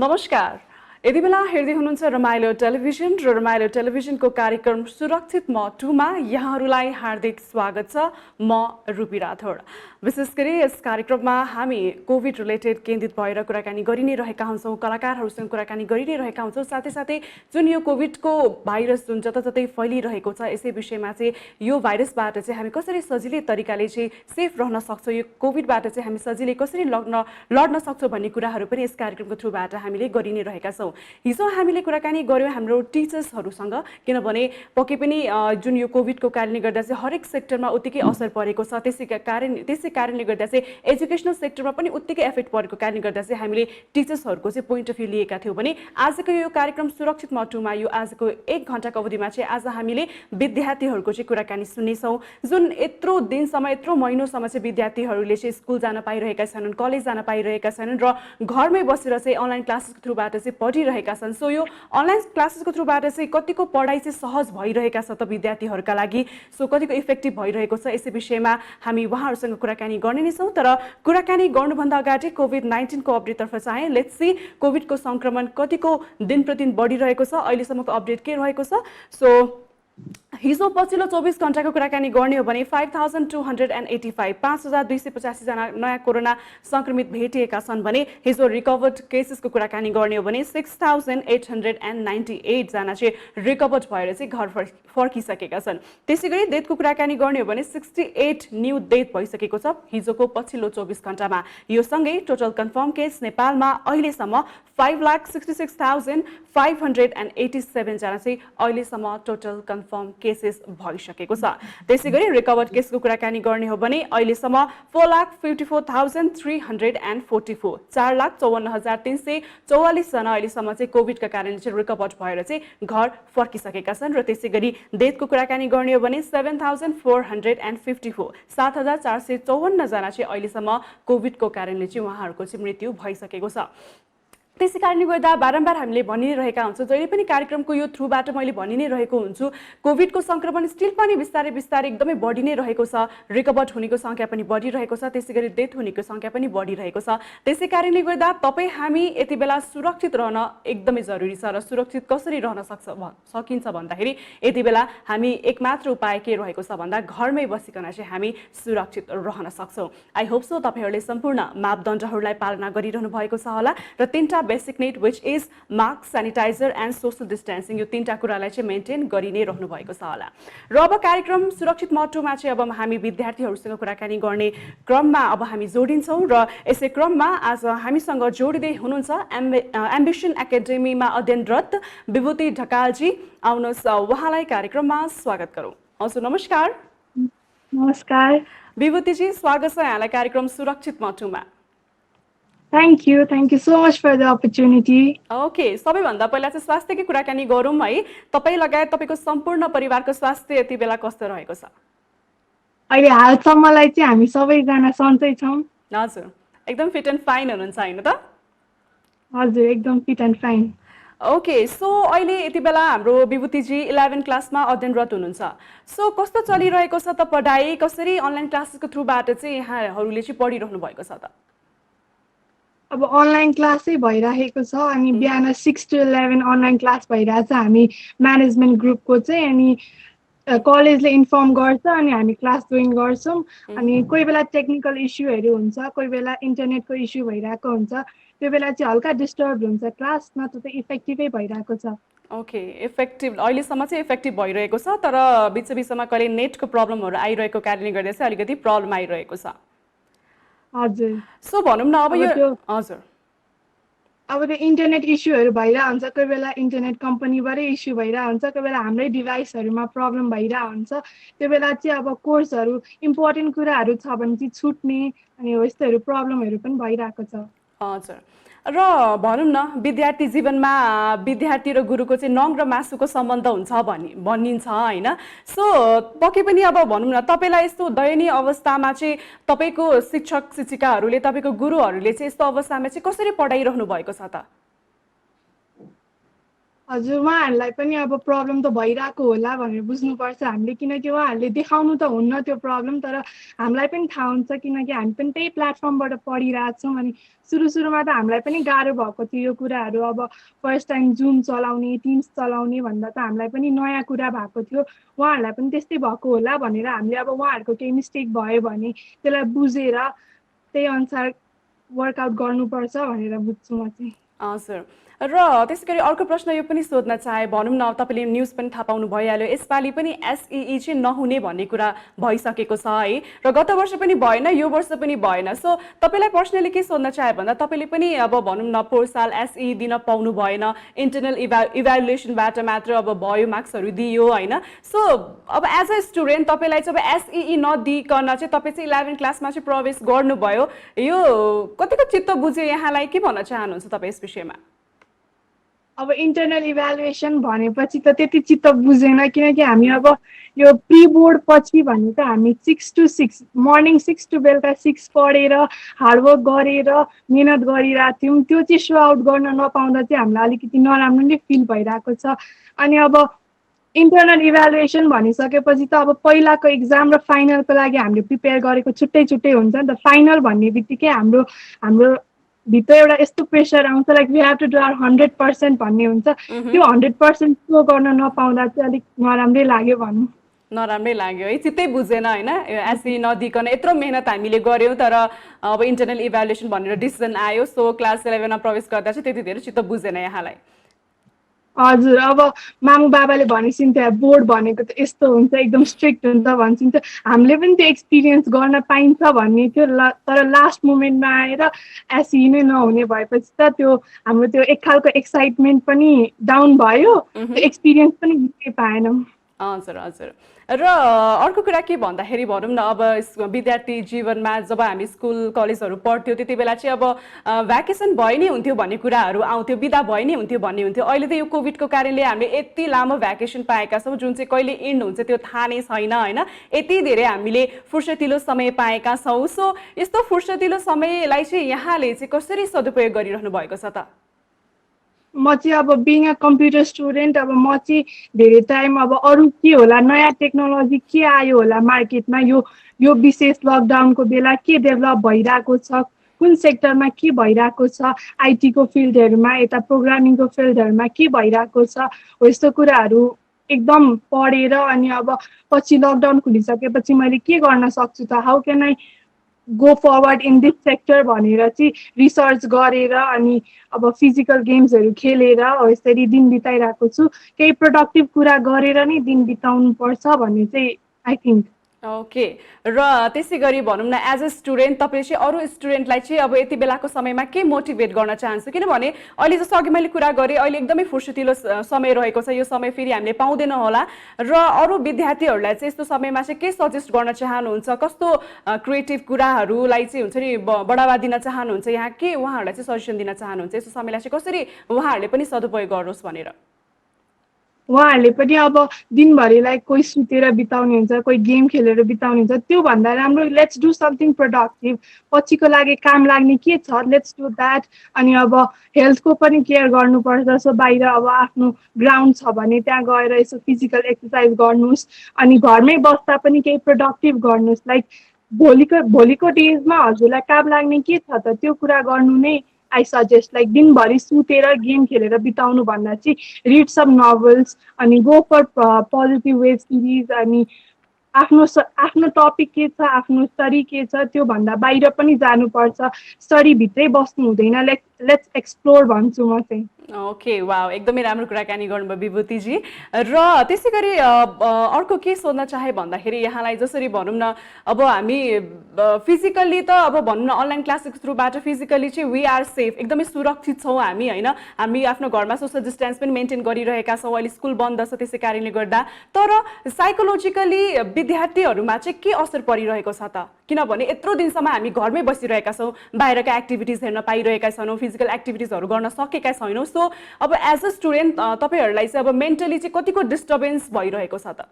नमस्कार। यति बेला हेर्दै हुनुहुन्छ रमाइलो टेलिभिजन र रमाइलो टेलिभिजनको कार्यक्रम सुरक्षित म 2 मा यहाँहरूलाई हार्दिक स्वागत छ। म रुपी राठौड। विशेष गरी यस कार्यक्रममा हामी कोभिड रिलेटेड केन्द्रित भएर कुराकानी गरि नै रहेका हुन्छौँ, कलाकारहरूसँग कुराकानी गरि नै रहेका हुन्छौँ। साथै साथै जुन यो कोभिडको भाइरस जुन जताततै फैलिरहेको छ, यसै विषयमा चाहिँ यो भाइरसबाट चाहिँ हामी कसरी सजिलै तरिकाले चाहिँ सेफ रहन सक्छौँ, यो कोभिडबाट चाहिँ हामी सजिलै कसरी लड्न सक्छौँ भन्ने कुराहरू पनि यस कार्यक्रमको थ्रुबाट हामीले गरि नै रहेका छौँ। हिजो हामीले कुराकानी गर्यौँ हाम्रो टिचर्सहरूसँग, किनभने पक्कै पनि जुन यो कोभिडको कारणले गर्दा चाहिँ हरेक सेक्टरमा उत्तिकै असर परेको छ। त्यसै कारणले गर्दा चाहिँ एजुकेसनल सेक्टरमा पनि उत्तिकै एफेक्ट परेको कारणले गर्दा चाहिँ हामीले टिचर्सहरूको चाहिँ पोइन्ट अफ भ्यू लिएका थियौँ भने आजको यो कार्यक्रम सुरक्षित म 2 मा यो आजको 1 घण्टाको अवधिमा चाहिँ आज हामीले विद्यार्थीहरूको चाहिँ कुराकानी सुन्नेछौँ। जुन यत्रो दिनसम्म यत्रो महिनौसम्म चाहिँ विद्यार्थीहरूले चाहिँ स्कुल जान पाइरहेका छैनन्, कलेज जान पाइरहेका छैनन् र घरमै बसेर चाहिँ अनलाइन क्लासेसको थ्रुबाट चाहिँ पढिरहेका छन्। सो यो अनलाइन क्लासेसको थ्रुबाट चाहिँ कतिको पढाइ चाहिँ सहज भइरहेका छ त विद्यार्थीहरूका लागि, सो कतिको इफेक्टिभ भइरहेको छ, यसै विषयमा हामी उहाँहरूसँग कुराकानी गर्ने नै छौँ। तर कुराकानी गर्नुभन्दा अगाडि कोभिड-19 को अपडेटतर्फ चाहे लेट्स सी कोभिडको संक्रमण कतिको दिन प्रतिदिन बढिरहेको छ, अहिलेसम्मको अपडेट के रहेको छ। सो हिजो पछिल्लो 24 घण्टाको कुराकानी गर्ने हो भने 5285 5285 जना नयाँ कोरोना संक्रमित भेटिएका छन् भने हिजो रिकभर्ड केसेसको कुराकानी गर्ने हो भने 6898 जना चाहिँ रिकभर्ड भएर चाहिँ घर फर्किसकेका छन्। त्यसैगरी डेथको कुराकानी गर्ने हो भने 68 न्यू डेथ भइसकेको छ हिजोको पछिल्लो 24 घण्टामा। यो सँगै टोटल कन्फर्म केस नेपालमा अहिलेसम्म 5,66,587 जना चाहिँ अहिलेसम्म टोटल कन्फर्म केसेस भइसकेको छ। त्यसैगरी रिकभर्ड केसको कुराकानी गर्ने हो भने अहिलेसम्म 4,54,344 4,54,344 जना अहिलेसम्म चाहिँ कोभिडका कारणले चाहिँ रिकभर्ड भएर चाहिँ घर फर्किसकेका छन्। र त्यसैगरी डेथको कुराकानी गर्ने हो भने 7,454 7,454 जना चाहिँ अहिलेसम्म कोभिडको कारणले चाहिँ उहाँहरूको चाहिँ मृत्यु भइसकेको छ। त्यसै कारणले गर्दा बारम्बार हामीले भनि नै रहेका हुन्छौँ, जहिले पनि कार्यक्रमको यो थ्रुबाट मैले भनि नै रहेको हुन्छु, कोभिडको संक्रमण स्टिल पनि बिस्तारै बिस्तारै एकदमै बढी नै रहेको छ। रिकभर्ड हुनेको सङ्ख्या पनि बढिरहेको छ, त्यसैगरी डेथ हुनेको सङ्ख्या पनि बढिरहेको छ। त्यसै कारणले गर्दा तपाईँ हामी यति बेला सुरक्षित रहन एकदमै जरुरी छ। र सुरक्षित कसरी रहन सकिन्छ भन्दाखेरि यति बेला हामी एकमात्र उपाय के रहेको छ भन्दा घरमै बसिकन चाहिँ हामी सुरक्षित रहन सक्छौँ। आई होप सो तपाईँहरूले सम्पूर्ण मापदण्डहरूलाई पालना गरिरहनु भएको छ होला र 3टा basic need which is mask, sanitiser and social distancing, यो 3टा कुरालाई चाहिँ मेन्टेन गरि नै रहनु भएको छ होला। र अब कार्यक्रम सुरक्षित म 2 मा चाहिँ अब हामी विद्यार्थीहरूसँग कुराकानी गर्ने क्रममा अब हामी जोडिन्छौँ र यसै क्रममा आज हामीसँग जोडिँदै हुनुहुन्छ एम्बिसन एकाडेमीमा अध्ययनरत विभूति ढकालजी। आउनुहोस् उहाँलाई कार्यक्रममा स्वागत गरौँ। हजुर नमस्कार। नमस्कार विभूतिजी, स्वागत छ यहाँलाई कार्यक्रम सुरक्षित म 2 मा। Thank you so much for the opportunity. Okay, सबैभन्दा पहिला चाहिँ स्वास्थ्यकै कुराकानी गरौँ है। तपाईँ लगायत तपाईँको सम्पूर्ण परिवारको स्वास्थ्य यति बेला कस्तो रहेको छ? अहिले हालसम्मलाई चाहिँ हामी सबैजना सन्चै छौँ। हजुर, एकदम फिट एन्ड फाइन हुनुहुन्छ हैन त? हजुर, एकदम fit and fine. Okay, so अहिले यति बेला हाम्रो विभूतिजी 11 क्लासमा अध्ययनरत हुनुहुन्छ। सो कस्तो चलिरहेको छ त पढाइ? कसरी अनलाइन क्लासेसको थ्रुबाट चाहिँ यहाँहरूले चाहिँ पढिरहनु भएको छ त? अब अनलाइन क्लासै भइरहेको छ अनि बिहान 6 to 11 अनलाइन क्लास भइरहेछ। हामी म्यानेजमेन्ट ग्रुपको चाहिँ अनि कलेजले इन्फर्म गर्छ अनि हामी क्लास जोइन गर्छौँ। अनि कोही बेला टेक्निकल इस्युहरू हुन्छ, कोही बेला इन्टरनेटको इस्यु भइरहेको हुन्छ, त्यो बेला चाहिँ हल्का डिस्टर्ब हुन्छ क्लास, नत्र त इफेक्टिभै भइरहेको छ। ओके, इफेक्टिभ अहिलेसम्म चाहिँ इफेक्टिभ भइरहेको छ, तर बिचमा कहिले नेटको प्रब्लमहरू आइरहेको कारणले गर्दा चाहिँ अलिकति प्रब्लम आइरहेको छ। हजुर, सो भनौँ न अब यो हजुर अब त्यो इन्टरनेट इस्युहरू भइरहेको हुन्छ, कोही बेला इन्टरनेट कम्पनीबाटै इस्यु भइरहेको हुन्छ, कोही बेला हाम्रै डिभाइसहरूमा प्रब्लम भइरहेको हुन्छ। त्यो बेला चाहिँ अब कोर्सहरू इम्पोर्टेन्ट कुराहरू छ भने चाहिँ छुट्ने अनि हो यस्तोहरू प्रब्लमहरू पनि भइरहेको छ। हजुर, र भनौँ न विद्यार्थी जीवनमा विद्यार्थी र गुरुको चाहिँ नङ र मासुको सम्बन्ध हुन्छ भनिन्छ हैन? सो पक्कै पनि अब भनौँ न तपाईँलाई यस्तो दयनीय अवस्थामा चाहिँ तपाईँको शिक्षक शिक्षिकाहरूले, तपाईँको गुरुहरूले चाहिँ यस्तो अवस्थामा चाहिँ कसरी पढाइरहनु भएको छ त? हजुर उहाँहरूलाई पनि अब प्रब्लम त भइरहेको होला भनेर बुझ्नुपर्छ हामीले, किनकि उहाँहरूले देखाउनु त हुन्न त्यो प्रब्लम, तर हामीलाई पनि थाहा हुन्छ किनकि हामी पनि त्यही प्लेटफर्मबाट पढिरहेछौँ। अनि सुरुमा त हामीलाई पनि गाह्रो भएको थियो यो कुराहरू, अब फर्स्ट टाइम जुम चलाउने, टिम्स चलाउने भन्दा त हामीलाई पनि नयाँ कुरा भएको थियो। उहाँहरूलाई पनि त्यस्तै भएको होला भनेर हामीले अब उहाँहरूको केही मिस्टेक भयो भने त्यसलाई बुझेर त्यही अनुसार वर्कआउट गर्नुपर्छ भनेर बुझ्छु म चाहिँ। हजुर। र त्यसै गरी अर्को प्रश्न यो पनि सोध्न चाहे, भनौँ न तपाईँले न्युज पनि थाहा पाउनु भइहाल्यो, यसपालि पनि एसइई चाहिँ नहुने भन्ने कुरा भइसकेको छ है, र गत वर्ष पनि भएन, यो वर्ष पनि भएन। सो तपाईँलाई पर्सनली के सोध्न चाहे भन्दा तपाईँले पनि अब भनौँ न पोहोर साल एसइई दिन पाउनु भएन, इन्टरनल इभ्यालुएसनबाट मात्र अब भयो, मार्क्सहरू दियो होइन। सो अब एज अ स्टुडेन्ट तपाईँलाई चाहिँ अब एसइई नदिइकन चाहिँ तपाईँ चाहिँ 11 क्लासमा चाहिँ प्रवेश गर्नुभयो, यो कतिको चित्त बुझ्यो यहाँलाई, के भन्न चाहनुहुन्छ तपाईँ यस विषयमा? अब इन्टरनल इभ्यालुएसन भनेपछि त त्यति चित्त बुझेन, किनकि हामी अब यो प्री बोर्ड पछि भने त हामी 6 to 6 मर्निङ 6 to बेलुका 6 पढेर हार्डवर्क गरेर मिहिनेत गरिरहेको थियौँ। त्यो चाहिँ सो आउट गर्न नपाउँदा चाहिँ हामीलाई अलिकति नराम्रो नै फिल भइरहेको छ। अनि अब इन्टरनल इभ्यालुएसन भनिसकेपछि त अब पहिलाको इक्जाम र फाइनलको लागि हामीले प्रिपेयर गरेको छुट्टै छुट्टै हुन्छ नि त। फाइनल भन्ने बित्तिकै हाम्रो हाम्रो भित्र एउटा यस्तो प्रेसर आउँछ, like we have to do our 100% भन्ने हुन्छ। त्यो 100% सो गर्न नपाउँदा चाहिँ अलिक नराम्रै लाग्यो भनौँ। नराम्रै लाग्यो है, चित्तै बुझेन होइन, एसई नदिकन यत्रो मेहनत हामीले गऱ्यौँ, तर अब इन्टरनल इभ्यालुएसन भनेर डिसिजन आयो, सो क्लास 11मा प्रवेश गर्दा चाहिँ त्यति धेरै चित्त बुझेन यहाँलाई। हजुर, अब मामु बाबाले भनिसिन्थ्यो बोर्ड भनेको त यस्तो हुन्छ, एकदम स्ट्रिक्ट हुन्छ भनिसिन्थ्यो। हामीले पनि त्यो एक्सपिरियन्स गर्न पाइन्छ भन्ने थियो, तर लास्ट मोमेन्टमा आएर एसई नै नहुने भएपछि त त्यो हाम्रो त्यो एक खालको एक्साइटमेन्ट पनि डाउन भयो, त्यो एक्सपिरियन्स पनि लिनै पाएनौँ। हजुर हजुर। र अर्को कुरा के भन्दाखेरि भनौँ न, अब विद्यार्थी जीवनमा जब हामी स्कुल कलेजहरू पढ्थ्यौँ त्यति बेला चाहिँ अब भ्याकेसन भइ नै हुन्थ्यो भन्ने कुराहरू आउँथ्यो, बिदा भइ नै हुन्थ्यो भन्ने हुन्थ्यो। अहिले त यो कोभिडको कारणले हामीले यति लामो भ्याकेसन पाएका छौँ जुन चाहिँ कहिले इन्ड हुन्छ त्यो थाहा नै छैन होइन। यति धेरै हामीले फुर्सदिलो समय पाएका छौँ। सो यस्तो फुर्सदिलो समयलाई चाहिँ यहाँले चाहिँ कसरी सदुपयोग गरिरहनु भएको छ त? म चाहिँ अब बिङ अ कम्प्युटर स्टुडेन्ट, अब म चाहिँ धेरै टाइम अब अरू के होला, नयाँ टेक्नोलोजी के आयो होला मार्केटमा, यो विशेष लकडाउनको बेला के डेभलप भइरहेको छ, कुन सेक्टरमा के भइरहेको छ, आइटीको फिल्डहरूमा, यता प्रोग्रामिङको फिल्डहरूमा के भइरहेको छ, हो यस्तो कुराहरू एकदम पढेर अनि अब पछि लकडाउन खुलिसकेपछि मैले के गर्न सक्छु त, how can I go forward in this sector भनेर चाहिँ रिसर्च गरेर अनि अब फिजिकल गेम्सहरू खेलेर हो यसरी दिन बिताइरहेको छु। केही प्रोडक्टिभ कुरा गरेर नै दिन बिताउनु पर्छ भन्ने चाहिँ आई थिङ्क। ओके। र त्यसै गरी भनौँ न एज अ स्टुडेन्ट तपाईँ चाहिँ अरू स्टुडेन्टलाई चाहिँ अब यति बेलाको समयमा के मोटिभेट गर्न चाहन्छु, किनभने अहिले जस्तो अघि मैले कुरा गरेँ अहिले एकदमै फुर्सदिलो समय रहेको छ, यो समय फेरि हामीले पाउँदैनौँ होला, र अरू विद्यार्थीहरूलाई चाहिँ यस्तो समयमा चाहिँ के सजेस्ट गर्न चाहनुहुन्छ, कस्तो क्रिएटिभ कुराहरूलाई चाहिँ हुन्छ नि बढावा दिन चाहनुहुन्छ, यहाँ के उहाँहरूलाई चाहिँ सजेसन दिन चाहनुहुन्छ, यस्तो समयलाई चाहिँ कसरी उहाँहरूले पनि सदुपयोग गरोस् भनेर? उहाँहरूले पनि अब दिनभरिलाई कोही सुतेर बिताउने हुन्छ, कोही गेम खेलेर बिताउने हुन्छ, त्योभन्दा राम्रो लेट्स डु समथिङ प्रोडक्टिभ, पछिको लागि काम लाग्ने के छ लेट्स डु द्याट। अनि अब हेल्थको पनि केयर गर्नुपर्छ, सो बाहिर अब आफ्नो ग्राउन्ड छ भने त्यहाँ गएर यसो फिजिकल एक्सर्साइज गर्नुहोस्, अनि घरमै बस्दा पनि केही प्रोडक्टिभ गर्नुहोस्, लाइक भोलिको डेजमा हजुरलाई काम लाग्ने के छ त त्यो कुरा गर्नु नै आई सजेस्ट। लाइक दिनभरि सुतेर गेम खेलेर बिताउनु भन्दा चाहिँ रिड सम नोभल्स अनि go for positive web series, अनि आफ्नो टपिक के छ, आफ्नो स्टडी के छ त्योभन्दा बाहिर पनि जानुपर्छ, स्टडीभित्रै बस्नु हुँदैन, लेट्स एक्सप्लोर भन्छु म चाहिँ। ओके, वाउ, एकदमै राम्रो कुराकानी गर्नुभयो विभूतिजी। र त्यसै गरी अर्को के सोध्न चाहे भन्दाखेरि यहाँलाई जसरी भनौँ न अब हामी फिजिकल्ली त अब भनौँ न अनलाइन क्लासेस थ्रुबाट फिजिकल्ली चाहिँ वी आर सेफ, एकदमै सुरक्षित छौँ हामी होइन, हामी आफ्नो घरमा सोसल डिस्टेन्स पनि मेन्टेन गरिरहेका छौँ, अहिले स्कुल बन्द छ त्यसै कारणले गर्दा, तर साइकोलोजिकली विद्यार्थीहरूमा चाहिँ के असर परिरहेको छ त, किनभने यत्रो दिनसम्म हामी घरमै बसिरहेका छौँ, बाहिरका एक्टिभिटिज हेर्न पाइरहेका छैनौँ, फिजिकल एक्टिभिटिजहरू गर्न सकेका छैनौँ। सो अब एज अ स्टुडेन्ट तपाईँहरूलाई चाहिँ अब मेन्टली चाहिँ कतिको डिस्टर्बेन्स भइरहेको छ त?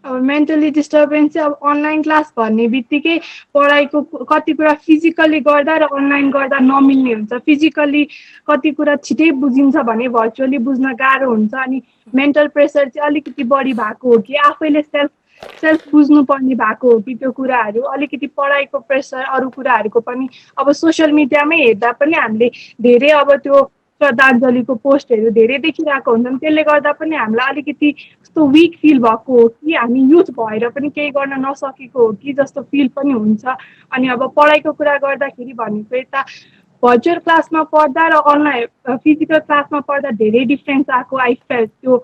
अब मेन्टली डिस्टर्बेन्स चाहिँ अब अनलाइन क्लास भन्ने बित्तिकै पढाइको कति कुरा फिजिकल्ली गर्दा र अनलाइन गर्दा नमिल्ने हुन्छ। फिजिकल्ली कति कुरा छिटै बुझिन्छ भने भर्चुअली बुझ्न गाह्रो हुन्छ। अनि मेन्टल प्रेसर चाहिँ अलिकति बढी भएको हो कि आफैले सेल्फ सेल्फ बुझ्नुपर्ने भएको हो कि त्यो कुराहरू अलिकति पढाइको प्रेसर अरू कुराहरूको पनि अब सोसियल मिडियामै हेर्दा पनि हामीले धेरै अब त्यो श्रद्धाञ्जलीको पोस्टहरू धेरै देखिरहेको हुन्छन्। त्यसले गर्दा पनि हामीलाई अलिकति कस्तो विक फिल भएको हो कि हामी युथ भएर पनि केही गर्न नसकेको हो कि जस्तो फिल पनि हुन्छ। अनि अब पढाइको कुरा गर्दाखेरि भनेको यता भर्चुअल क्लासमा पढ्दा र अनलाइन फिजिकल क्लासमा पढ्दा धेरै डिफ्रेन्स आएको आई फेल्ट। त्यो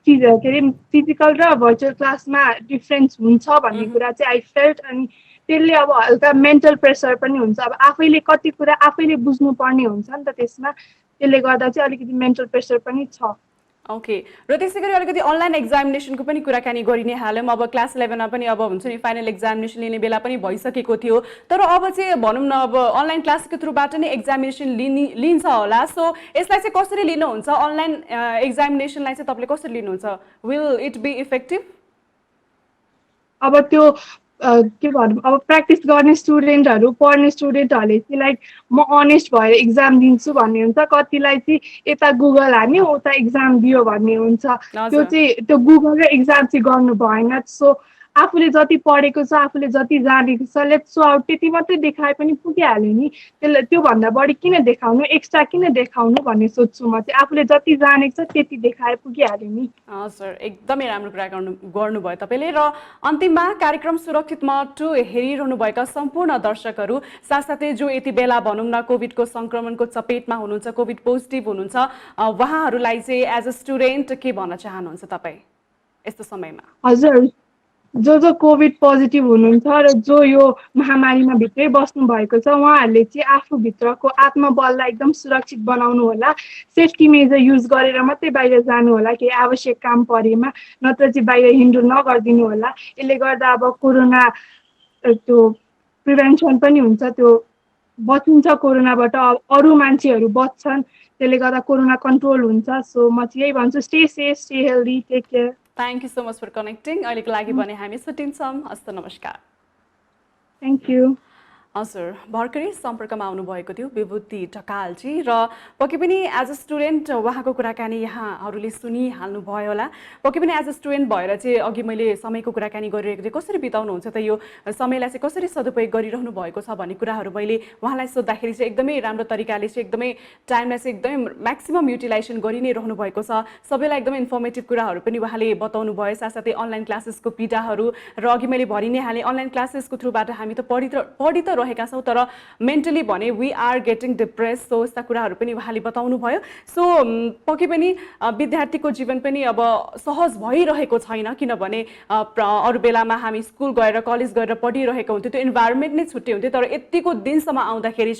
चिज के अरे फिजिकल र भर्चुअल क्लासमा डिफ्रेन्स हुन्छ भन्ने कुरा चाहिँ आई फेल्ट। अनि त्यसले अब हल्का मेन्टल प्रेसर पनि हुन्छ। अब आफैले कति कुरा आफैले बुझ्नुपर्ने हुन्छ नि त त्यसमा। त्यसले गर्दा चाहिँ अलिकति मेन्टल प्रेसर पनि छ। ओके, र त्यसै गरी अलिकति अनलाइन एक्जामिनेसनको पनि कुराकानी गरि नै हाल्यौँ। अब क्लास 11मा पनि अब हुन्छ नि फाइनल एक्जामिनेसन लिने बेला पनि भइसकेको थियो, तर अब चाहिँ भनौँ न अब अनलाइन क्लासको थ्रुबाट नै एक्जामिनेसन लिन्छ होला। सो यसलाई चाहिँ कसरी लिनुहुन्छ? अनलाइन एक्जामिनेसनलाई चाहिँ तपाईँले कसरी लिनुहुन्छ? Will it be effective? अब त्यो के भनौँ अब प्र्याक्टिस गर्ने स्टुडेन्टहरू पढ्ने स्टुडेन्टहरूले चाहिँ लाइक म अनेस्ट भएर इक्जाम दिन्छु भन्ने हुन्छ। कतिलाई चाहिँ यता गुगल हान्यो उता इक्जाम दियो भन्ने हुन्छ। त्यो चाहिँ त्यो गुगल र इक्जाम चाहिँ गर्नु भएन। सो आफूले जति पढेको छ आफूले जति जानेको छ लेट्स सो आउट त्यति मात्रै देखाए पनि पुगिहाल्यो नि। त्यसले त्योभन्दा बढी किन देखाउनु, एक्स्ट्रा किन देखाउनु भन्ने सोध्छु म चाहिँ। आफूले जति जानेको छ त्यति देखाए पुगिहाल्यो नि। सर, एकदमै राम्रो कुरा गर्नुभयो तपाईँले। र अन्तिममा कार्यक्रम सुरक्षित म 2 हेरिरहनुभएका सम्पूर्ण दर्शकहरू साथसाथै जो यति बेला भनौँ न कोभिडको सङ्क्रमणको चपेटमा हुनुहुन्छ, कोभिड पोजिटिभ हुनुहुन्छ, उहाँहरूलाई चाहिँ एज अ स्टुडेन्ट के भन्न चाहनुहुन्छ तपाईँ यस्तो समयमा? हजुर, जो कोभिड पोजिटिभ हुनुहुन्छ र जो यो महामारीमा भित्रै बस्नु भएको छ उहाँहरूले चाहिँ आफूभित्रको आत्मबललाई एकदम सुरक्षित बनाउनु होला। सेफ्टी मेजर युज गरेर मात्रै बाहिर जानु होला केही आवश्यक काम परेमा, नत्र चाहिँ बाहिर हिँड्नु नगरिदिनु होला। यसले गर्दा अब कोरोना त्यो प्रिभेन्सन पनि हुन्छ, त्यो बचिन्छ कोरोनाबाट, अरू मान्छेहरू बच्छन्, त्यसले गर्दा कोरोना कन्ट्रोल हुन्छ। सो म चाहिँ यही भन्छु, stay safe, stay healthy, take care. Thank you so much for connecting. अहिलेको लागि भने हामी छुट्टिन्छौँ। हस्त नमस्कार। Thank you. हजुर, भर्खरै सम्पर्कमा आउनुभएको थियो विभूति ढकालजी, र पक्कै पनि एज अ स्टुडेन्ट उहाँको कुराकानी यहाँहरूले सुनिहाल्नु भयो होला। पक्कै पनि एज अ स्टुडेन्ट भएर चाहिँ अघि मैले समयको कुराकानी गरिरहेको थिएँ, कसरी बिताउनुहुन्छ त यो समयलाई चाहिँ कसरी सदुपयोग गरिरहनु भएको छ भन्ने कुराहरू मैले उहाँलाई सोद्धाखेरि चाहिँ एकदमै राम्रो तरिकाले चाहिँ एकदमै टाइमलाई चाहिँ एकदमै म्याक्सिमम युटिलाइजेसन गरि नै रहनु भएको छ। सबैलाई एकदमै इन्फर्मेटिभ कुराहरू पनि उहाँले बताउनु भयो, साथसाथै अनलाइन क्लासेसको पीडाहरू। र अघि मैले भरि नै हालेँ अनलाइन क्लासेसको थ्रुबाट हामी त पढि त रहेका छौँ, तर मेन्टली भने we are getting depress. So यस्ता कुराहरू पनि उहाँले बताउनु भयो। सो पक्कै पनि विद्यार्थीको जीवन पनि अब सहज भइरहेको छैन, किनभने अरू बेलामा हामी स्कुल गएर कलेज गएर पढिरहेको हुन्थ्यो, त्यो इन्भाइरोमेन्ट नै छुट्टै हुन्थ्यो। तर यतिको दिनसम्म आउँदाखेरि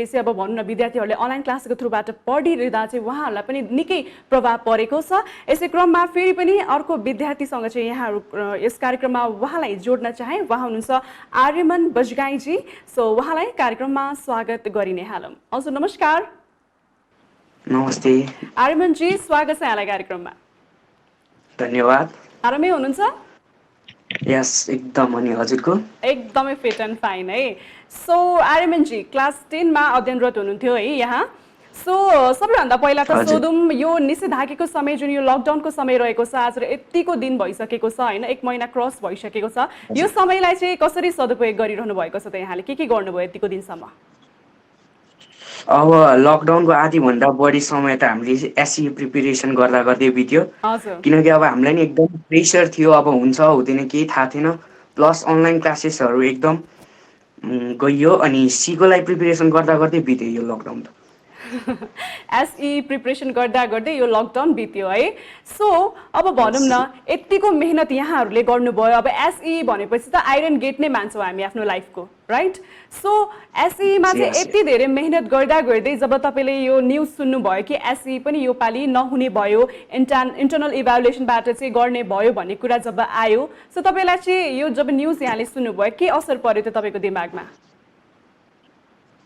चाहिँ अब भनौँ न विद्यार्थीहरूले अनलाइन क्लासको थ्रुबाट पढिरहँदा चाहिँ उहाँहरूलाई पनि निकै प्रभाव परेको छ। यसै क्रममा फेरि पनि अर्को विद्यार्थीसँग चाहिँ यहाँहरू यस कार्यक्रममा उहाँलाई जोड्न चाहे। उहाँ हुनुहुन्छ आर्यमन बजगाईजी। सो उहाँलाई कार्यक्रममा स्वागत गरि नै हालौँ। हजुर नमस्कार। नमस्ते आर्यमनजी, स्वागत छ यहाँलाई कार्यक्रममा। धन्यवाद। आरामै हुनुहुन्छ? यस, एकदम। अनि हजुरको? एकदमै फिट एन्ड फाइन है। सो आर्यमनजी क्लास 10 मा अध्ययनरत हुनुहुन्थ्यो है यहाँ। सो सबैभन्दा पहिला त सोधौँ, यो निषेधाज्ञाको समय जुन यो लकडाउनको समय रहेको छ, आज यतिको दिन भइसकेको छ होइन, 1 महिना क्रस भइसकेको छ, यो समयलाई चाहिँ कसरी सदुपयोग गरिरहनु भएको छ त यहाँले? के गर्नुभयो यतिको दिनसम्म? अब लकडाउनको आधीभन्दा बढी समय त हामीले एसई प्रिपेरेसन गर्दा गर्दै बित्यो, किनकि अब हामीलाई नि एकदम प्रेसर थियो। अब हुन्छ हुँदैन केही थाहा थिएन, प्लस अनलाइन क्लासेसहरू एकदम गइयो, अनि सीको लागि प्रिपेरेसन गर्दा गर्दै बित्यो यो लकडाउन त। एसई प्रिपरेसन गर्दा गर्दै यो लकडाउन बित्यो है। सो अब भनौँ न यतिको मेहनत यहाँहरूले गर्नुभयो। अब एसई भनेपछि त आइरन गेट नै मान्छौँ हामी आफ्नो लाइफको, राइट? सो एसईमा चाहिँ यति धेरै मेहनत गर्दा गर्दै जब तपाईँले यो न्युज सुन्नुभयो कि एसई पनि यो पालि नहुने भयो, इन्टरनल इभ्यालुएसनबाट चाहिँ गर्ने भयो भन्ने कुरा जब आयो, सो तपाईँलाई चाहिँ यो जब न्युज यहाँले सुन्नुभयो के असर पर्यो त तपाईँको दिमागमा?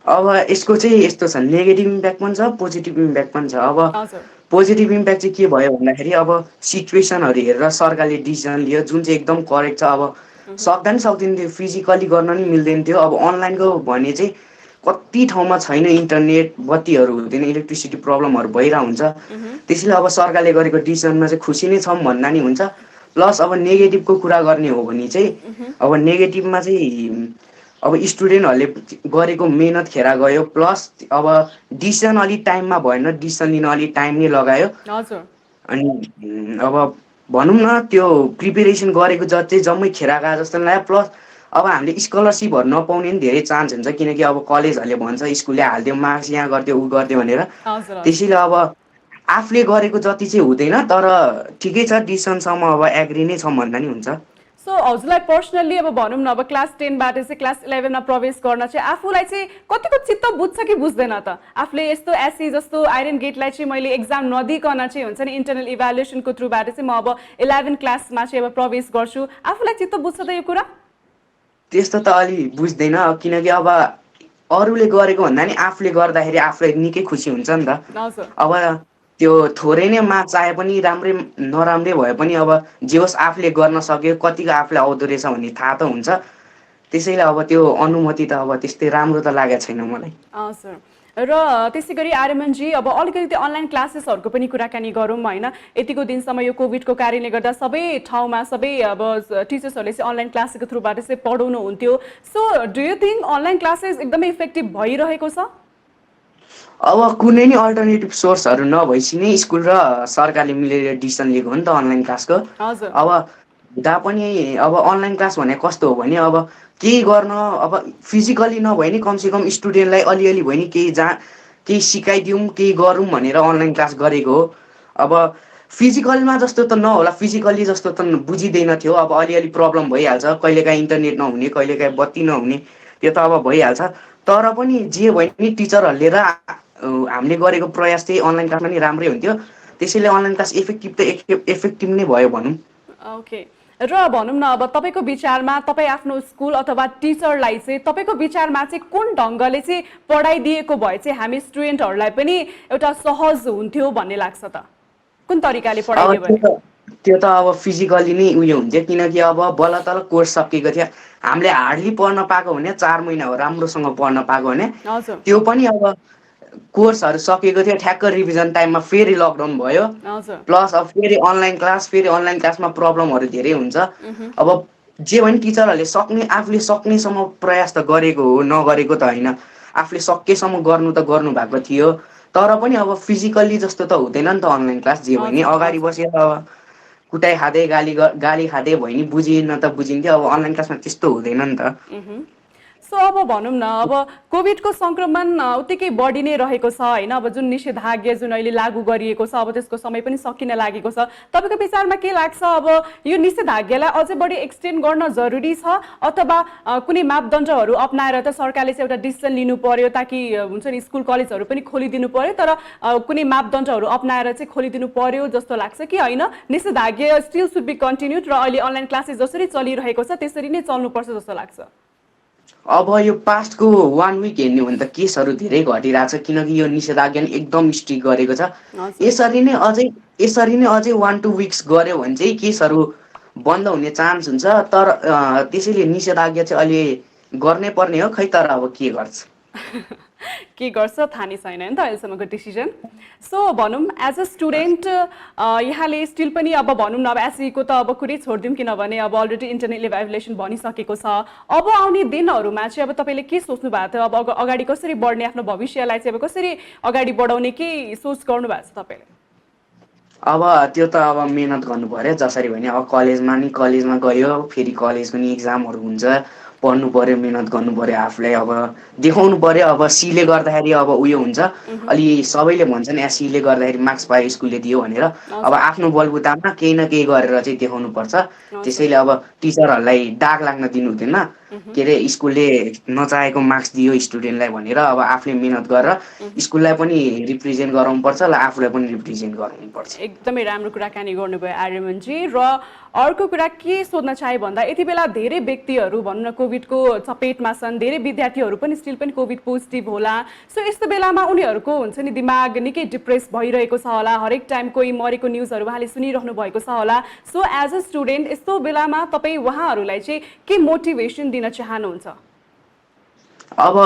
अब यसको चाहिँ यस्तो छ, नेगेटिभ इम्प्याक्ट पनि छ, पोजिटिभ इम्प्याक्ट पनि छ। अब पोजिटिभ इम्प्याक्ट चाहिँ के भयो भन्दाखेरि अब सिचुएसनहरू हेरेर सरकारले डिसिजन लियो जुन चाहिँ एकदम करेक्ट छ। अब सक्दा नि सक्दैन थियो, फिजिकली गर्न नि मिल्दैन थियो। अब अनलाइनको भने चाहिँ कति ठाउँमा छैन इन्टरनेट, बत्तीहरू हुँदैन, इलेक्ट्रिसिटी प्रब्लमहरू भइरहेको हुन्छ। त्यसैले अब सरकारले गरेको डिसिजनमा चाहिँ खुसी नै छौँ भन्दा नि हुन्छ। प्लस अब नेगेटिभको कुरा गर्ने हो भने चाहिँ अब नेगेटिभमा चाहिँ अब स्टुडेन्टहरूले गरेको मेहनत खेर गयो। प्लस अब डिसिजन अलिक टाइममा भएन, डिसिजन लिन अलिक टाइम नै लगायो। अनि अब भनौँ न त्यो प्रिपेरेसन गरेको जति चाहिँ जम्मै खेर गयो जस्तो लाग्यो। प्लस अब हामीले स्कलरसिपहरू नपाउने नि धेरै चान्स हुन्छ, किनकि अब कलेजहरूले भन्छ स्कुलले हालिदियो मार्क्स, यहाँ गरिदियो ऊ गरिदियो भनेर। त्यसैले अब आफूले गरेको जति चाहिँ हुँदैन, तर ठिकै छ, डिसिसनसम्म अब एग्री नै छौँ भन्दा नि हुन्छ। सो हजुरलाई पर्सनल्ली अब भनौँ न अब क्लास 10बाट चाहिँ क्लास 11मा प्रवेश गर्न चाहिँ आफूलाई चाहिँ कतिको चित्त बुझ्छ कि बुझ्दैन त? आफूले यस्तो एसई जस्तो आइरन गेटलाई चाहिँ मैले एक्जाम नदिकन चाहिँ हुन्छ नि इन्टरनल इभ्यालुएसनको थ्रुबाट चाहिँ म अब 11 क्लासमा चाहिँ अब प्रवेश गर्छु, आफूलाई चित्त बुझ्छ त यो कुरा? त्यस्तो त अलि बुझ्दैन, किनकि अब अरूले गरेको भन्दा नि आफूले गर्दाखेरि आफूलाई निकै खुसी हुन्छ नि त। अब त्यो थोरै नै मार्क्स आए पनि राम्रै नराम्रै भए पनि अब जे होस् आफूले गर्न सक्यो, कतिको आफूलाई आउँदो रहेछ भन्ने थाहा त हुन्छ। त्यसैले अब त्यो अनुमति त अब त्यस्तै राम्रो त लागेको छैन मलाई। सर, र त्यसै गरी आर्यमनजी अब अलिकति अनलाइन क्लासेसहरूको पनि कुराकानी गरौँ होइन। यतिको दिनसम्म यो कोभिडको कारणले गर्दा सबै ठाउँमा सबै अब टिचर्सहरूले चाहिँ अनलाइन क्लासको थ्रुबाट चाहिँ पढाउनु हुन्थ्यो। So do you think online classes एकदमै इफेक्टिभ भइरहेको छ? अब कुनै नि अल्टरनेटिभ सोर्सहरू नभएपछि नै स्कुल र सरकारले मिलेर डिसिसन लिएको हो नि त अनलाइन क्लासको। अब हुँदा पनि अब अनलाइन क्लास भने कस्तो हो भने अब केही गर्न अब फिजिकली नभए नि कमसेकम स्टुडेन्टलाई अलिअलि भयो नि केही सिकाइदिउँ, केही गरौँ भनेर अनलाइन क्लास गरेको हो। अब फिजिकलमा जस्तो त नहोला, फिजिकली जस्तो त बुझिँदैन थियो। अब अलिअलि प्रब्लम भइहाल्छ, कहिलेकाहीँ इन्टरनेट नहुने, कहिलेकाहीँ बत्ती नहुने, त्यो त अब भइहाल्छ। तर पनि जे भयो नि टिचरहरूले र हामीले गरेको प्रयास चाहिँ अनलाइन क्लासमा नि राम्रै हुन्थ्यो। त्यसैले अनलाइन क्लास इफेक्टिभ नै भयो भनौँ। ओके, र भनौँ न अब तपाईँको विचारमा तपाईँ आफ्नो स्कुल अथवा टिचरलाई चाहिँ तपाईँको विचारमा चाहिँ कुन ढङ्गले चाहिँ पढाइदिएको भए चाहिँ हामी स्टुडेन्टहरूलाई पनि एउटा सहज हुन्थ्यो भन्ने लाग्छ त? कुन तरिकाले पढाइदियो भने? त्यो त अब फिजिकली नै उयो हुन्थ्यो, किनकि अब बल्ल तल कोर्स सकिएको थियो। हामीले हार्डली पढ्न पाएको भने 4 महिना हो राम्रोसँग पढ्न पाएको भने, त्यो पनि अब कोर्सहरू सकिएको थियो, ठ्याक्क रिभिजन टाइममा फेरि लकडाउन भयो। प्लस अब फेरि अनलाइन क्लासमा प्रब्लमहरू धेरै हुन्छ। अब जे भने टिचरहरूले सक्ने आफूले सक्नेसम्म प्रयास त गरेको हो, नगरेको त होइन। आफूले सकेसम्म गर्नु त गर्नु भएको थियो, तर पनि अब फिजिकल्ली जस्तो त हुँदैन नि त अनलाइन क्लास। जे भने अगाडि बसेर अब कुटाइ खाँदै गाली खाँदै भयो नि बुझिन त बुझिन्थ्यो। अब अनलाइन क्लासमा त्यस्तो हुँदैन नि त। सो अब भनौँ न अब कोभिडको सङ्क्रमण उत्तिकै बढी नै रहेको छ होइन। अब जुन निषेधाज्ञा जुन अहिले लागू गरिएको छ, अब त्यसको समय पनि सकिन लागेको छ। तपाईँको विचारमा के लाग्छ, अब यो निषेधाज्ञालाई अझै बढी एक्सटेन्ड गर्न जरुरी छ अथवा कुनै मापदण्डहरू अप्नाएर त सरकारले चाहिँ एउटा डिसिसन लिनु पर्यो ताकि हुन्छ नि स्कुल कलेजहरू पनि खोलिदिनु पर्यो, तर कुनै मापदण्डहरू अप्नाएर चाहिँ खोलिदिनु पर्यो जस्तो लाग्छ कि होइन? निषेधाज्ञा स्टिल सुड बी कन्टिन्युड र अहिले अनलाइन क्लासेस जसरी चलिरहेको छ त्यसरी नै चल्नुपर्छ जस्तो लाग्छ? अब यो पास्टको 1 विक हेर्ने हो भने त केसहरू धेरै घटिरहेको छ, किनकि यो निषेधाज्ञा एकदम स्ट्रिक्ट गरेको छ। यसरी नै अझै 1-2 विक्स गऱ्यो भने चाहिँ केसहरू बन्द हुने चान्स हुन्छ। तर त्यसैले निषेधाज्ञा चाहिँ अलि गर्नै पर्ने हो, खै तर अब के गर्छ के गर्छ थाहा नै छैन नि त अहिलेसम्मको डिसिजन। सो भनौँ एज अ स्टुडेन्ट यहाँले स्टिल पनि अब भनौँ न अब एसईको त अब कुरै छोडिदिउँ, किनभने अब अलरेडी इन्टरनल इभ्यालुएसन भनिसकेको छ। अब आउने दिनहरूमा चाहिँ अब तपाईँले के सोच्नु भएको थियो? अब अगाडि कसरी बढ्ने, आफ्नो भविष्यलाई चाहिँ अब कसरी अगाडि बढाउने के सोच गर्नु भएको छ तपाईँले? अब त्यो त अब मेहनत गर्नु पर्यो जसरी भने। अब कलेजमा गयो, फेरि कलेजको नि इक्जामहरू हुन्छ, पढ्नु पर्यो, मेहनत गर्नु पर्यो, आफूलाई अब देखाउनु पर्यो। अब सीले गर्दाखेरि अब उयो हुन्छ, अलि सबैले भन्छन् सीले गर्दाखेरि मार्क्स पायो स्कुलले दियो भनेर। अब आफ्नो बलबुतामा केही न केही गरेर चाहिँ देखाउनु पर्छ। त्यसैले अब टिचरहरूलाई दाग लाग्न दिनु हुँदैन। के अरे स्कुलले नचाहेको मार्क्स दियो स्टुडेन्टलाई भनेर अब आफूले मेहनत गरेर स्कुललाई पनि रिप्रेजेन्ट गराउनुपर्छ र आफूलाई पनि रिप्रेजेन्ट गराउनुपर्छ। एकदमै राम्रो कुराकानी गर्नुभयो आर्यमनजी। र अर्को कुरा के सोध्न चाहे भन्दा यति बेला धेरै व्यक्तिहरू भनौँ न कोभिडको चपेटमा छन्, धेरै विद्यार्थीहरू पनि स्टिल पनि कोभिड पोजिटिभ होला। सो यस्तो बेलामा उनीहरूको हुन्छ नि दिमाग निकै डिप्रेस भइरहेको छ होला, हरेक टाइम कोही मरेको न्युजहरू उहाँले सुनिरहनु भएको छ होला। सो एज अ स्टुडेन्ट यस्तो बेलामा तपाईँ उहाँहरूलाई चाहिँ के मोटिभेसन दिन चाहनुहुन्छ? अब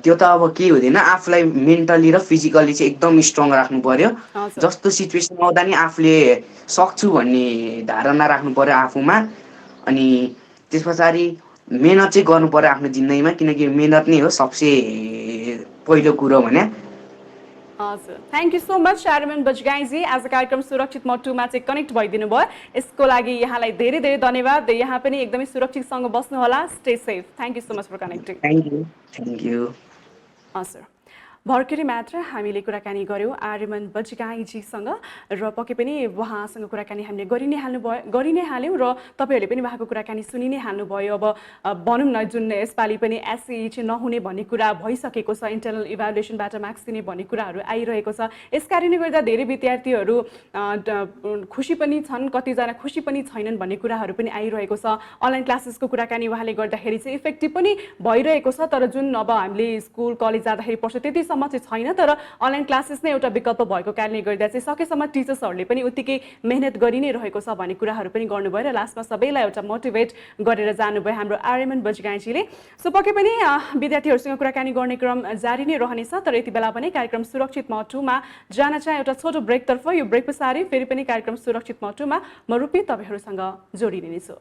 त्यो त अब के हुँदैन, आफूलाई मेन्टली र फिजिकली चाहिँ एकदम स्ट्रङ राख्नु पर्यो। जस्तो सिचुएसन आउँदा नि आफूले सक्छु भन्ने धारणा राख्नु पर्यो आफूमा। अनि त्यस पछाडि मेहनत चाहिँ गर्नु पर्यो आफ्नो जिन्दगीमा, किनकि मेहनत नै हो सबसे पहिलो कुरो भने। हजुर, thank you so much Aryaman बजगाईजी। आज कार्यक्रम सुरक्षित मटुमा चाहिँ कनेक्ट भइदिनु भयो, यसको लागि यहाँलाई धेरै धेरै धन्यवाद। यहाँ पनि एकदमै सुरक्षितसँग बस्नुहोला, stay safe. Thank you so much for connecting. Thank you. हजुर, भर्खरै मात्र हामीले कुराकानी गऱ्यौँ आर्यमन बजगाईजीसँग र पक्कै पनि उहाँसँग कुराकानी हामीले गरि नै हाल्यौँ र तपाईँहरूले पनि उहाँको कुराकानी सुनि नै हाल्नुभयो। अब भनौँ न जुन यसपालि पनि एसई चाहिँ नहुने भन्ने कुरा भइसकेको छ, इन्टरनल इभ्यालुएसनबाट मार्क्स दिने भन्ने कुराहरू आइरहेको छ। यस कारणले गर्दा धेरै विद्यार्थीहरू खुसी पनि छन्, कतिजना खुसी पनि छैनन् भन्ने कुराहरू पनि आइरहेको छ। अनलाइन क्लासेसको कुराकानी उहाँले गर्दाखेरि चाहिँ इफेक्टिभ पनि भइरहेको छ, तर जुन अब हामीले स्कुल कलेज जाँदाखेरि पर्छ त्यति सम्म चाहिँ छैन। तर अनलाइन क्लासेस नै एउटा विकल्प भएको कारणले गर्दा चाहिँ सकेसम्म टिचर्सहरूले पनि उत्तिकै मेहनत गरि नै रहेको छ भन्ने कुराहरू पनि गर्नुभयो र लास्टमा सबैलाई एउटा मोटिभेट गरेर जानुभयो हाम्रो आर्यमन बजगाईजीले। सो पक्कै पनि विद्यार्थीहरूसँग कुराकानी गर्ने क्रम जारी नै रहनेछ। तर यति बेला पनि कार्यक्रम सुरक्षित मटुमा जान चाहिँ एउटा छोटो ब्रेकतर्फ, यो ब्रेक पछाडि फेरि पनि कार्यक्रम सुरक्षित मटुमा म रूपी तपाईँहरूसँग जोडिनेछु।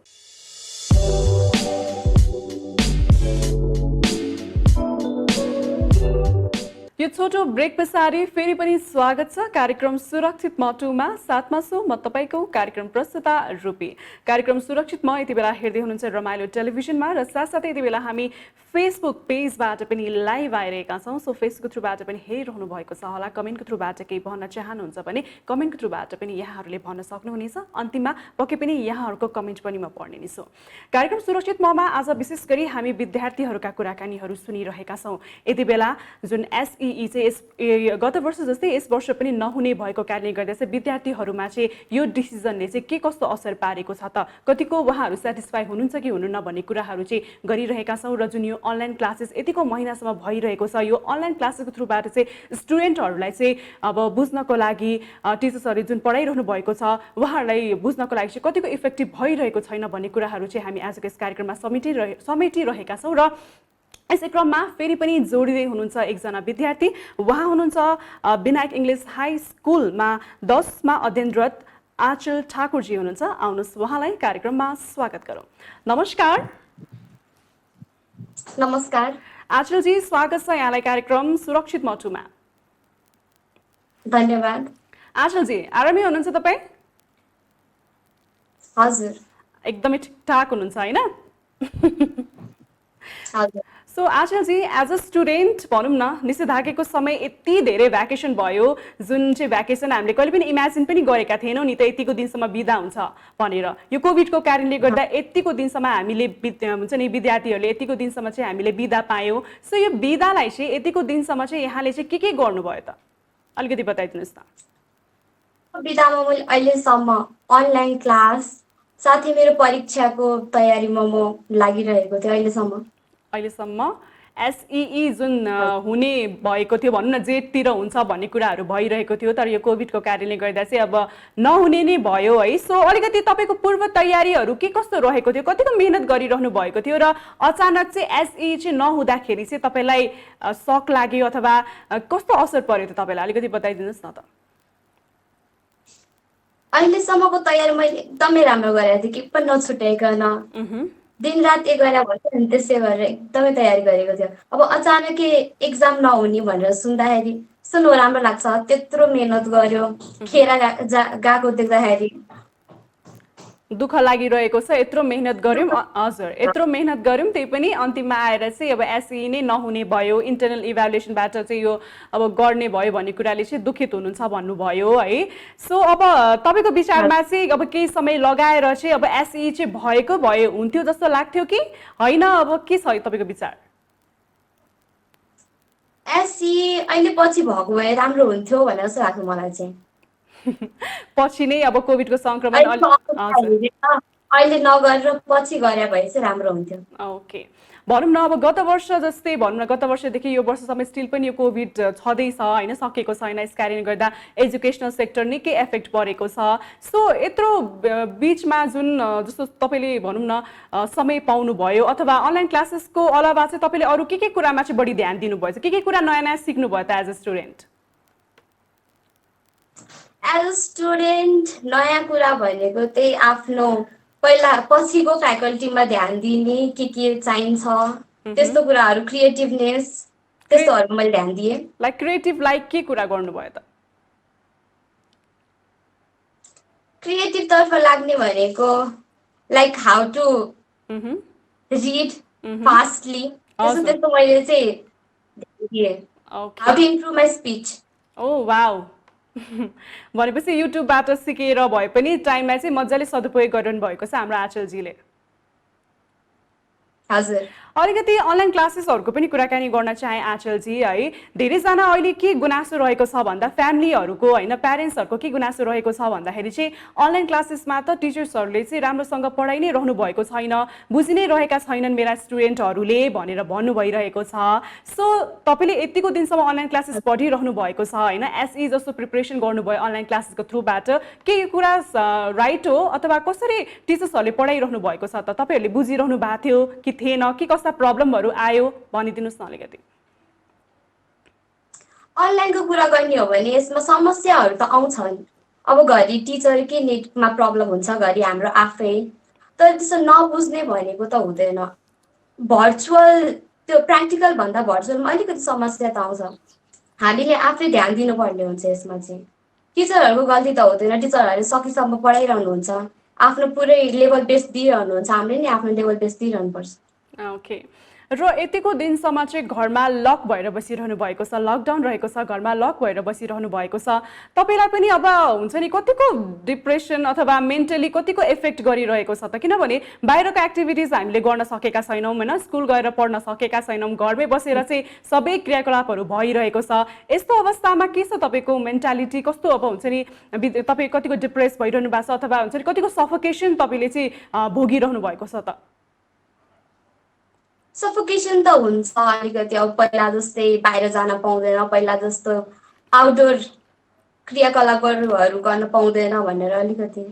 यो छोटो ब्रेक पछाडि फेरि पनि स्वागत छ कार्यक्रम सुरक्षित मटुमा। साथमा छु म तपाईँको कार्यक्रम प्रस्तुता रूपी। कार्यक्रम सुरक्षित म यति बेला हेर्दै हुनुहुन्छ रमाइलो टेलिभिजनमा र साथसाथै यति बेला हामी फेसबुक पेजबाट पनि लाइभ आइरहेका छौँ। सो फेसबुक थ्रुबाट पनि हेरिरहनु भएको छ होला, कमेन्टको थ्रुबाट केही भन्न चाहनुहुन्छ भने कमेन्टको थ्रुबाट पनि यहाँहरूले भन्न सक्नुहुनेछ। अन्तिममा पक्कै पनि यहाँहरूको कमेन्ट पनि म पढ्ने नै छु। कार्यक्रम सुरक्षित ममा आज विशेष गरी हामी विद्यार्थीहरूका कुराकानीहरू सुनिरहेका छौँ। यति बेला जुन एसई चाहिँ गत वर्ष जस्तै यस वर्ष पनि नहुने भएको कारणले गर्दा चाहिँ विद्यार्थीहरूमा चाहिँ यो डिसिजनले चाहिँ के कस्तो असर पारेको छ त, कतिको उहाँहरू सेटिस्फाई हुनुहुन्छ कि हुनुहुन्न भन्ने कुराहरू चाहिँ गरिरहेका छौँ। र जुन यो अनलाइन क्लासेस यतिको महिनासम्म भइरहेको छ, यो अनलाइन क्लासेसको थ्रुबाट चाहिँ स्टुडेन्टहरूलाई चाहिँ अब बुझ्नको लागि टिचर्सहरूले जुन पढाइरहनु भएको छ उहाँहरूलाई बुझ्नको लागि चाहिँ कतिको इफेक्टिभ भइरहेको छैन भन्ने कुराहरू चाहिँ हामी आजको यस कार्यक्रममा समेटिरहेका छौँ। र यसै क्रममा फेरि पनि जोडिँदै हुनुहुन्छ एकजना विद्यार्थी, उहाँ हुनुहुन्छ विनायक इङ्ग्लिस हाई स्कुलमा 10मा अध्ययनरत आँचल ठाकुरजी हुनुहुन्छ। आउनुहोस् उहाँलाई कार्यक्रममा स्वागत गरौँ। नमस्कार। नमस्कार आँचलजी, स्वागत छ यहाँलाई कार्यक्रम सुरक्षित मटुमा। धन्यवाद। आँचलजी आरामै हुनुहुन्छ तपाईँ? हजुर, एकदमै ठिकठाक हुनुहुन्छ होइन? हजुर। सो आँचलजी एज अ स्टुडेन्ट भनौँ न निषेधाज्ञाको समय यति धेरै भ्याकेसन भयो, जुन चाहिँ भ्याकेसन हामीले कहिले पनि इमेजिन पनि गरेका थिएनौँ नि त यतिको दिनसम्म बिदा हुन्छ भनेर। यो कोभिडको कारणले गर्दा यतिको दिनसम्म हामीले हुन्छ नि विद्यार्थीहरूले यतिको दिनसम्म चाहिँ हामीले बिदा पायौँ। सो यो बिदालाई चाहिँ यतिको दिनसम्म चाहिँ यहाँले चाहिँ के गर्नुभयो त, अलिकति बताइदिनुहोस् न। बिदामा मैले अहिलेसम्म अनलाइन क्लास साथै मेरो परीक्षाको तयारीमा म लागिरहेको थिएँ। अहिलेसम्म एसई जुन हुने भएको थियो भनौँ न जेठतिर हुन्छ भन्ने कुराहरू भइरहेको थियो, तर यो कोभिडको कारणले गर्दा चाहिँ अब नहुने नै भयो है। सो अलिकति तपाईँको पूर्व तयारीहरू के कस्तो रहेको थियो, कतिको मेहनत गरिरहनु भएको थियो र अचानक चाहिँ एसई चाहिँ नहुँदाखेरि चाहिँ तपाईँलाई सक लाग्यो अथवा कस्तो असर पर्यो त तपाईँलाई, अलिकति बताइदिनुहोस् न त। अहिलेसम्मको तयारी मैले एकदमै राम्रो गरेको थिएँ, के पनि नछुटाइकन दिनरात 11 भन्छ नि त्यसै गरेर एकदमै तयारी गरेको थियो। अब अचानकै एक्जाम नहुने भनेर सुन्दाखेरि सुन्नु राम्रो लाग्छ, त्यत्रो मेहनत गर्यो खेर गएको देख्दाखेरि दुःख लागिरहेको छ, यत्रो मेहनत गर्यौँ, हजुर यत्रो मेहनत गर्यौँ, त्यही पनि अन्तिममा आएर चाहिँ अब एसई नै नहुने भयो, इन्टरनल इभ्यालुएसनबाट चाहिँ यो अब गर्ने भयो भन्ने कुराले चाहिँ दुखित हुनुहुन्छ भन्नुभयो है। सो अब तपाईँको विचारमा चाहिँ अब केही समय लगाएर चाहिँ अब एसई चाहिँ भएको भए हुन्थ्यो जस्तो लाग्थ्यो कि होइन, अब के छ तपाईँको विचार? एसई अहिले पछि भएको भए राम्रो हुन्थ्यो भनेर जस्तो लाग्छ मलाई चाहिँ। पछि नै अब कोभिडको सङ्क्रमण अहिले नगरेर पछि गरे भए चाहिँ राम्रो हुन्थ्यो। ओके, भनौँ न अब गत वर्ष जस्तै भनौँ न, गत वर्षदेखि यो वर्षसम्म स्टिल पनि यो कोभिड छँदैछ होइन, सकेको छैन। यस कारणले गर्दा एजुकेसनल सेक्टर निकै एफेक्ट परेको छ। सो यत्रो बिचमा जुन जस्तो तपाईँले भनौँ न समय पाउनुभयो अथवा अनलाइन क्लासेसको अलावा चाहिँ तपाईँले अरू के कुरामा चाहिँ बढी ध्यान दिनुभएछ, के कुरा नयाँ नयाँ सिक्नुभयो त as a student? As a student नयाँ कुरा भनेको त्यही आफ्नो पहिला पछिको फ्याकल्टीमा ध्यान दिने, के चाहिन्छ त्यस्तो कुराहरू, क्रिएटिभनेस त्यस्तोहरू मैले ध्यान दिएँ। लाइक क्रिएटिभ लाइक के कुरा गर्नुभयो त? क्रिएटिभ तर्फ लाग्ने भनेको like how to read fastly, त्यस्तो मैले चाहिँ दिएँ। How to improve my speech. Oh wow, भनेपछि युट्युबबाट सिकेर भए पनि टाइमलाई चाहिँ मजाले सदुपयोग गरिरहनु भएको छ हाम्रो आँचलजीले। हजुर, अलिकति अनलाइन क्लासेसहरूको पनि कुराकानी गर्न चाहे आँचलजी है। धेरैजना अहिले के गुनासो रहेको छ भन्दा फ्यामिलीहरूको होइन, प्यारेन्ट्सहरूको के गुनासो रहेको छ भन्दाखेरि चाहिँ अनलाइन क्लासेसमा त टिचर्सहरूले चाहिँ राम्रोसँग पढाइ नै रहनु भएको छैन, बुझि नै रहेका छैनन् मेरा स्टुडेन्टहरूले भनेर भन्नु भइरहेको छ। सो तपाईँले यतिको दिनसम्म अनलाइन क्लासेस पढिरहनु भएको छ होइन, एसई जस्तो प्रिपरेसन गर्नुभयो अनलाइन क्लासेसको थ्रुबाट, के यो कुरा राइट हो अथवा कसरी टिचर्सहरूले पढाइरहनु भएको छ त? तपाईँहरूले बुझिरहनु भएको थियो कि थिएन, कि कस्ता प्रब्लमहरू आयो भनिदिनुहोस् न अलिकति। अनलाइनको कुरा गर्ने हो भने यसमा समस्याहरू त आउँछन्। अब घरि टिचरकै नेटमा प्रब्लम हुन्छ, घरि हाम्रो आफै, तर त्यसो नबुझ्ने भनेको त हुँदैन। भर्चुअल त्यो प्र्याक्टिकल भन्दा भर्चुअलमा अलिकति समस्या त आउँछ, हामीले आफै ध्यान दिनुपर्ने हुन्छ यसमा चाहिँ। टिचरहरूको गल्ती त हुँदैन, टिचरहरूले सकेसम्म पढाइरहनुहुन्छ, आफ्नो पुरै लेभल बेस्ट दिइरहनुहुन्छ, हामीले नि आफ्नो लेभल बेस्ट दिइरहनुपर्छ। ओके, र यतिको दिनसम्म चाहिँ घरमा लक भएर बसिरहनु भएको छ, लकडाउन रहेको छ, घरमा लक भएर बसिरहनु भएको छ, तपाईँलाई पनि अब हुन्छ नि कतिको डिप्रेसन अथवा मेन्टली कतिको इफेक्ट गरिरहेको छ त? किनभने बाहिरको एक्टिभिटिज हामीले गर्न सकेका छैनौँ होइन, स्कुल गएर पढ्न सकेका छैनौँ, घरमै बसेर चाहिँ सबै क्रियाकलापहरू भइरहेको छ। यस्तो अवस्थामा के छ तपाईँको मेन्टालिटी, कस्तो अब हुन्छ नि तपाईँ कतिको डिप्रेस भइरहनु भएको छ अथवा हुन्छ नि कतिको सफोकेसन तपाईँले चाहिँ भोगिरहनु भएको छ त? सफोकेसन त हुन्छ अलिकति, अब पहिला जस्तै बाहिर जान पाउँदैन, पहिला जस्तो आउटडोर क्रियाकलापहरू गर्न पाउँदैन भनेर अलिकति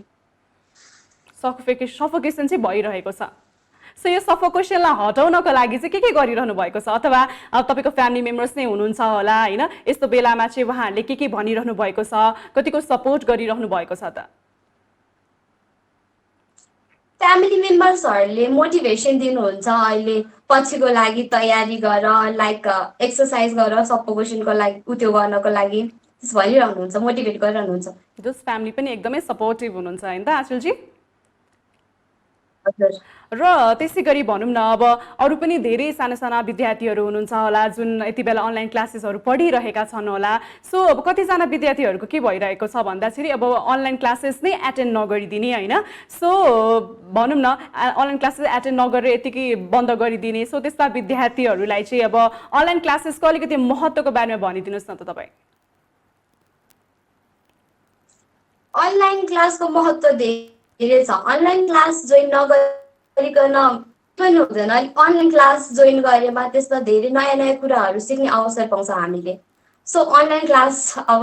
सफोकेसन चाहिँ भइरहेको छ। सो यो सफोकेसनलाई हटाउनको लागि चाहिँ के गरिरहनु भएको छ? अथवा तपाईँको फ्यामिली मेम्बर्स नै हुनुहुन्छ होला होइन, यस्तो बेलामा चाहिँ उहाँहरूले के भनिरहनु भएको छ, कतिको सपोर्ट गरिरहनु भएको छ त? फ्यामिली मेम्बर्सहरूले मोटिभेसन दिनुहुन्छ, अहिले पछिको लागि तयारी गर, लाइक एक्सर्साइज गर, सफोकेसनको लागि उत्यो गर्नको लागि भनिरहनुहुन्छ, मोटिभेट गरिरहनुहुन्छ। जस फ्यामिली पनि एकदमै सपोर्टिभ हुनुहुन्छ होइन त आँचलजी? हजुर। र त्यसै गरी भनौँ न अब अरू पनि धेरै साना साना विद्यार्थीहरू हुनुहुन्छ होला जुन यति बेला अनलाइन क्लासेसहरू पढिरहेका छन् होला। सो अब कतिजना विद्यार्थीहरूको के भइरहेको छ भन्दाखेरि अब अनलाइन क्लासेस नै एटेन्ड नगरिदिने होइन, सो भनौँ न अनलाइन क्लासेस एटेन्ड नगरेर यतिकै बन्द गरिदिने, सो त्यस्ता विद्यार्थीहरूलाई चाहिँ अब अनलाइन क्लासेसको अलिकति महत्त्वको बारेमा भनिदिनुहोस् न त तपाईँ। अनलाइन क्लासको महत्त्व धेरै छ। अनलाइन क्लास जोइन नगरिकन पनि हुँदैन, अनलाइन क्लास जोइन गरेमा त्यसमा धेरै नयाँ नयाँ कुराहरू सिक्ने अवसर पाउँछ हामीले। सो अनलाइन क्लास अब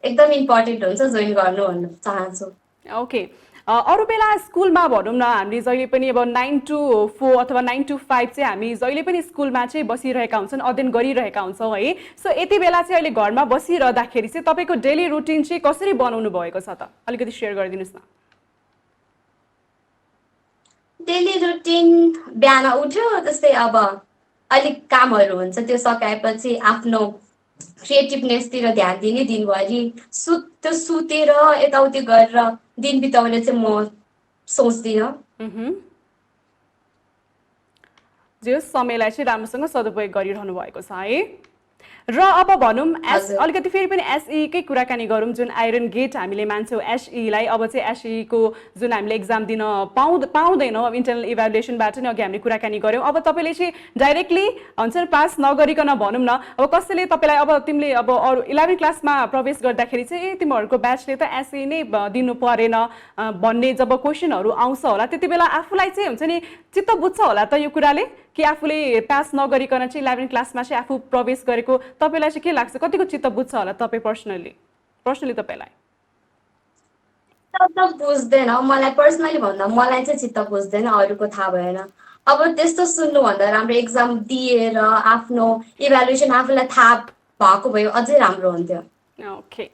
एकदम इम्पोर्टेन्ट हुन्छ, जोइन गर्नु भन्न चाहन्छु। ओके, अरू बेला स्कुलमा भनौँ न हामीले जहिले पनि अब 9 to 4 अथवा 9 to 5 चाहिँ हामी जहिले पनि स्कुलमा चाहिँ बसिरहेका हुन्छन्, अध्ययन गरिरहेका हुन्छौँ है। सो यति बेला चाहिँ अहिले घरमा बसिरहँदाखेरि चाहिँ तपाईँको डेली रुटिन चाहिँ कसरी बनाउनु भएको छ त? अलिकति सेयर गरिदिनुहोस् न। डेली रुटिन बिहान उठ्यो, त्यस्तै अब अलिक कामहरू हुन्छ, त्यो सकाएपछि आफ्नो क्रिएटिभनेसतिर ध्यान दिने, दिनभरि त्यो सुतेर यताउति गरेर दिन बिताउने चाहिँ म सोच्दिनँ। जो समयलाई चाहिँ राम्रोसँग सदुपयोग गरिरहनु भएको छ है। र अब भनौँ हजुर। अलिकति फेरि पनि एसई कै कुराकानी गरौँ, जुन आइरन गेट हामीले मान्छौँ एसई लाई। अब चाहिँ एसई को जुन हामीले एक्जाम दिन पाउँदैनौँ, अब इन्टरनल इभ्यालुएसनबाट नै अघि हामीले कुराकानी गऱ्यौँ। अब तपाईँले चाहिँ डाइरेक्टली हुन्छ पास नगरिकन भनौँ न, अब कसैले तपाईँलाई अब तिमीले अब अरू 11 क्लासमा प्रवेश गर्दाखेरि चाहिँ तिमीहरूको ब्याचले त एसई नै दिनु परेन भन्ने जब क्वेसनहरू आउँछ होला, त्यति बेला आफूलाई चाहिँ हुन्छ नि चित्त बुझ्छ होला त यो कुराले कि आफूले पास नगरिकन चाहिँ 11 क्लासमा चाहिँ आफू प्रवेश गरेको तपाईँलाई चाहिँ के लाग्छ, कतिको चित्त बुझ्छ होला तपाईँ पर्सनली तपाईँलाई? चित्त त बुझ्दैन, मलाई पर्सनली भन्दा मलाई चाहिँ चित्त बुझ्दैन, अरूको थाहा भएन। अब त्यस्तो सुन्नुभन्दा राम्रो एक्जाम दिएर आफ्नो इभ्यालुएसन आफूलाई थाहा भएको भए अझै राम्रो हुन्थ्यो। ओके।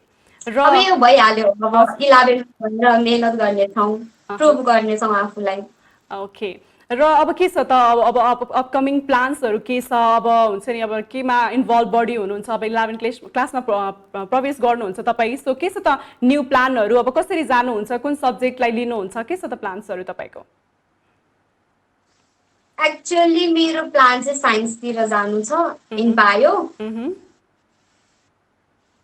अब यो भइहाल्यो, अब 11 भनेर मेहनत गर्नेछौँ, प्रुभ गर्नेछौँ आफूलाई। ओके। र अब के छ त, अब अपकमिङ प्लान्सहरू के छ, अब हुन्छ नि अब केमा इन्भल्भ बढी हुनुहुन्छ, अब 11 क्लासमा प्रवेश गर्नुहुन्छ तपाईँ, सो के छ त न्यू प्लानहरू, अब कसरी जानुहुन्छ, कुन सब्जेक्टलाई लिनुहुन्छ, के छ त प्लान्सहरू तपाईँको? एक्चुअली मेरो प्लान चाहिँ साइन्सतिर जानु छ, इन बायो।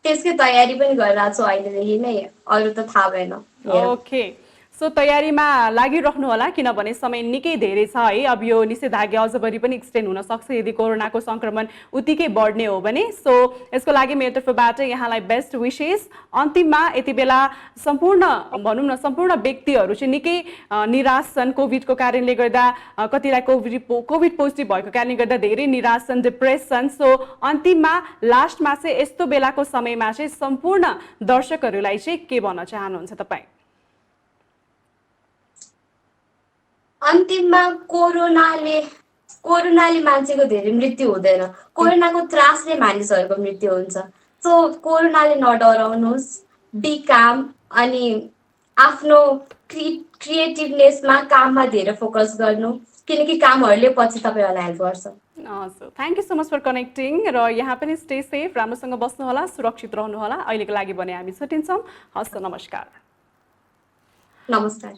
त्यसकै तयारी पनि गरिरहेको छु अहिलेदेखि नै, अरू त थाहा भएन। ओके। सो तयारीमा लागिरहनु होला, किनभने समय निकै धेरै छ है। अब यो निषेधाज्ञा अझ बढी पनि एक्सटेन्ड हुन सक्छ यदि कोरोनाको संक्रमण उत्तिकै बढ्ने हो भने। सो यसको लागि मेरो तर्फबाट यहाँलाई बेस्ट विशेष। अन्तिममा यति बेला सम्पूर्ण भनौँ न सम्पूर्ण व्यक्तिहरू चाहिँ निकै निराश छन् कोभिडको कारणले गर्दा, कतिलाई कोभिड पोजिटिभ भएको कारणले गर्दा धेरै निराश छन्, डिप्रेस छन्। सो अन्तिममा लास्टमा चाहिँ यस्तो बेलाको समयमा चाहिँ सम्पूर्ण दर्शकहरूलाई चाहिँ के भन्न चाहनुहुन्छ तपाईँ? अन्तिममा कोरोनाले मान्छेको धेरै मृत्यु हुँदैन, कोरोनाको त्रासले मानिसहरूको मृत्यु हुन्छ। सो कोरोनाले नडराउनुहोस्, बी काम, अनि आफ्नो क्रिएटिभनेसमा काममा धेरै फोकस गर्नु, किनकि कामहरूले पछि तपाईँहरूलाई हेल्प गर्छ। Thank you so much for connecting. र यहाँ पनि स्टे सेफ, राम्रोसँग बस्नु होला, सुरक्षित रहनु होला। अहिलेको लागि भने हामी छुट्टिन्छौँ। हस्, नमस्कार। नमस्कार।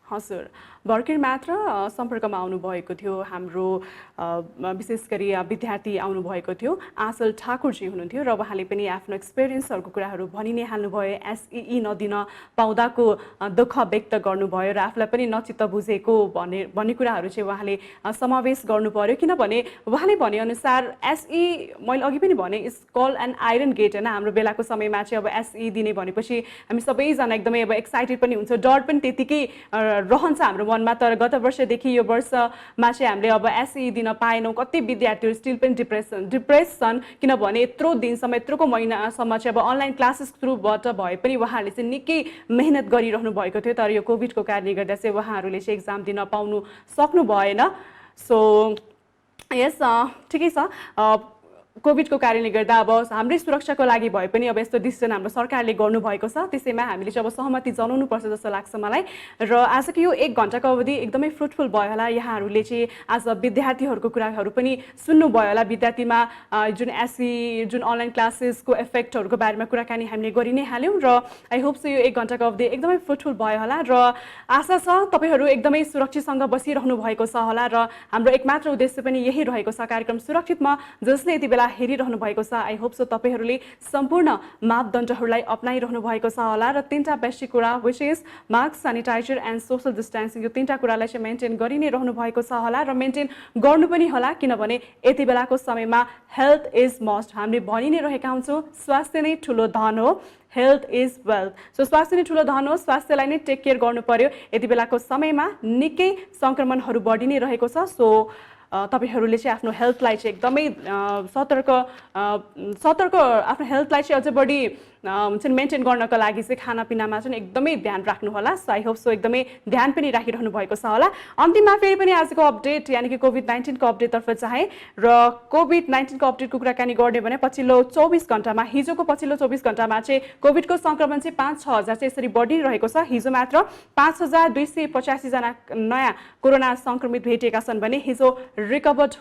हजुर, भर्खर मात्र सम्पर्कमा आउनुभएको थियो हाम्रो विशेष गरी विद्यार्थी आउनुभएको थियो, आँचल ठाकुरजी हुनुहुन्थ्यो, र उहाँले पनि आफ्नो एक्सपिरियन्सहरूको कुराहरू भनि नै हाल्नुभयो। एसई नदिन पाउँदाको दुःख व्यक्त गर्नुभयो र आफूलाई पनि नचित्त बुझेको भन्ने कुराहरू चाहिँ उहाँले समावेश गर्नु पर्यो। किनभने उहाँले भनेअनुसार एसई, मैले अघि पनि भने, is call an iron gate होइन। हाम्रो बेलाको समयमा चाहिँ अब एसई दिने भनेपछि हामी सबैजना एकदमै अब एक्साइटेड पनि हुन्छ, डर पनि त्यतिकै रहन्छ हाम्रो मनमा। तर गत वर्षदेखि यो वर्षमा चाहिँ हामीले अब एसई दिन पाएनौँ। कति विद्यार्थीहरू स्टिल पनि डिप्रेस छन्, किनभने यत्रो दिनसम्म, यत्रोको महिनासम्म चाहिँ अब अनलाइन क्लासेस थ्रुबाट भए पनि उहाँहरूले चाहिँ निकै मेहनत गरिरहनु भएको थियो। तर यो कोभिडको कारणले गर्दा चाहिँ उहाँहरूले चाहिँ एक्जाम दिन पाउनु सक्नु भएन। सो यस, ठिकै छ, कोभिडको कारणले गर्दा अब हाम्रै सुरक्षाको लागि भए पनि अब यस्तो डिसिजन हाम्रो सरकारले गर्नुभएको छ, त्यसैमा हामीले चाहिँ अब सहमति जनाउनुपर्छ जस्तो लाग्छ मलाई। र आजको यो 1 घन्टाको अवधि एकदमै फ्रुटफुल भयो होला। यहाँहरूले चाहिँ आज विद्यार्थीहरूको कुराहरू पनि सुन्नुभयो होला, विद्यार्थीमा जुन जुन अनलाइन क्लासेसको इफेक्टहरूको बारेमा कुराकानी हामीले गरि नै हाल्यौँ। र आई होप सो यो 1 घन्टाको अवधि एकदमै फ्रुटफुल भयो होला, र आशा छ तपाईँहरू एकदमै सुरक्षितसँग बसिरहनु भएको छ होला। र हाम्रो एकमात्र उद्देश्य पनि यही रहेको छ, कार्यक्रम सुरक्षितमा जसले यति बेला हेरिरहनु भएको छ। आई होप सो तपाईँहरूले सम्पूर्ण मापदण्डहरूलाई अप्नाइरहनु भएको छ होला, र 3टा बेसिक कुरा which is mask, sanitiser and social distancing, यो 3टा कुरालाई चाहिँ मेन्टेन गरि नै रहनु भएको छ होला, र मेन्टेन गर्नु पनि होला। किनभने यति बेलाको समयमा हेल्थ इज मस्ट, हामीले भनि नै रहेका हुन्छौँ, स्वास्थ्य नै ठुलो धन हो, हेल्थ इज वेल्थ। सो स्वास्थ्य नै ठुलो धन हो, स्वास्थ्यलाई नै टेक केयर गर्नु पर्यो। यति बेलाको समयमा निकै सङ्क्रमणहरू बढी नै रहेको छ। सो तपाईहरूले चाहिँ आफ्नो हेल्थलाई चाहिँ एकदमै सतर्क आफ्नो हेल्थलाई चाहिँ अझ बढी हुन्छ नि मेन्टेन गर्नको लागि चाहिँ खानापिनामा चाहिँ एकदमै ध्यान राख्नु होला। सो आई होप सो एकदमै ध्यान पनि राखिरहनु भएको छ होला। अन्तिममा फेरि पनि आजको अपडेट यानि कि कोभिड-19 को अपडेटतर्फ चाहे, र कोभिड-19 को अपडेटको कुराकानी गर्ने भने पछिल्लो 24 घण्टामा, हिजोको पछिल्लो 24 घण्टामा चाहिँ कोभिडको सङ्क्रमण चाहिँ 5-6 हजार चाहिँ यसरी बढिरहेको छ। हिजो मात्र 5285 जना नयाँ कोरोना सङ्क्रमित भेटिएका छन् भने हिजो रिकभर्ड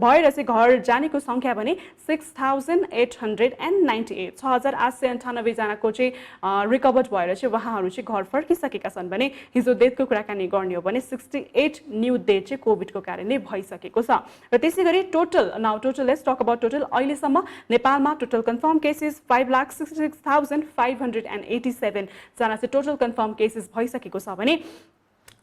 भएर चाहिँ घर जानेको सङ्ख्या भने 6898, 6800 798 जनाको चाहिँ रिकभर्ड भएर चाहिँ उहाँहरू चाहिँ घर फर्किसकेका छन् भने हिजो डेथको कुराकानी गर्ने हो भने 68 न्यू डेथ चाहिँ कोभिडको कारणले भइसकेको छ। र त्यसै गरी total let's talk about total अहिलेसम्म नेपालमा टोटल कन्फर्म केसेस 5,66,587 जना चाहिँ टोटल कन्फर्म केसेस भइसकेको छ भने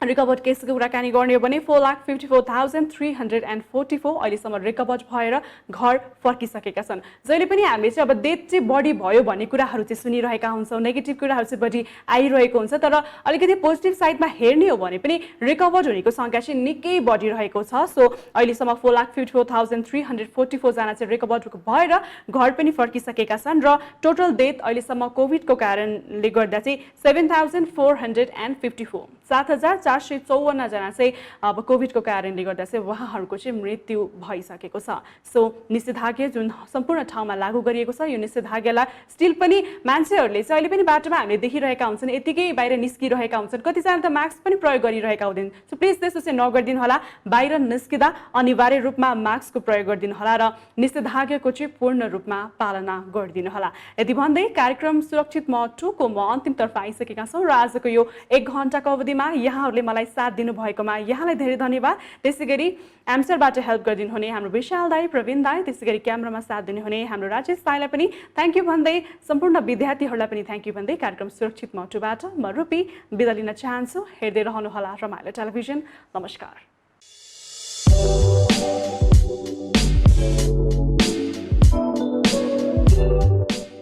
रिकभर्ड केसको कुराकानी गर्ने हो भने 4,54,344 अहिलेसम्म रिकभर्ड भएर घर फर्किसकेका छन्। जहिले पनि हामीले चाहिँ अब डेथ चाहिँ बढी भयो भन्ने कुराहरू चाहिँ सुनिरहेका हुन्छौँ, नेगेटिभ कुराहरू चाहिँ बढी आइरहेको हुन्छ, तर अलिकति पोजिटिभ साइडमा हेर्ने हो भने पनि रिकभर्ड हुनेको सङ्ख्या चाहिँ निकै बढिरहेको छ। सो अहिलेसम्म 4,54,344 जना चाहिँ रिकभर्ड भएर घर पनि फर्किसकेका छन् र टोटल डेथ अहिलेसम्म कोभिडको कारणले गर्दा चाहिँ 7,454 7,454 जना चाहिँ अब कोभिडको कारणले गर्दा चाहिँ उहाँहरूको चाहिँ मृत्यु भइसकेको छ। सो निषेधाज्ञा जुन सम्पूर्ण ठाउँमा लागू गरिएको छ यो निषेधाज्ञालाई स्टिल पनि मान्छेहरूले चाहिँ अहिले पनि बाटोमा हामीले देखिरहेका हुन्छन्, यतिकै बाहिर निस्किरहेका हुन्छन्, कतिजना त मास्क पनि प्रयोग गरिरहेका हुँदैन। सो प्लिज त्यसो चाहिँ नगरिदिनु होला, बाहिर निस्किँदा अनिवार्य रूपमा मास्कको प्रयोग गरिदिनु होला र निषेधाज्ञाको चाहिँ पूर्ण रूपमा पालना गरिदिनु होला। यति भन्दै कार्यक्रम सुरक्षित म 2 को म अन्तिमतर्फ आइसकेका छौँ र आजको यो 1 घण्टाको अवधिमा यहाँहरूले मलाई साथ दिनुभएकोमा यहाँलाई धेरै धन्यवाद। त्यसै गरी एम्सरबाट हेल्प गरिदिनु हुने हाम्रो विशाल दाई, प्रवीण दाई, त्यसै गरी क्यामेरामा साथ दिनुहुने हाम्रो राजेश दाईलाई पनि थ्याङ्क यू भन्दै सम्पूर्ण विद्यार्थीहरूलाई पनि थ्याङ्क यू भन्दै कार्यक्रम सुरक्षित म 2बाट म रूपी बिदा लिन चाहन्छु। हेर्दै रहनुहोला रमाइलो टेलिभिजन। नमस्कार।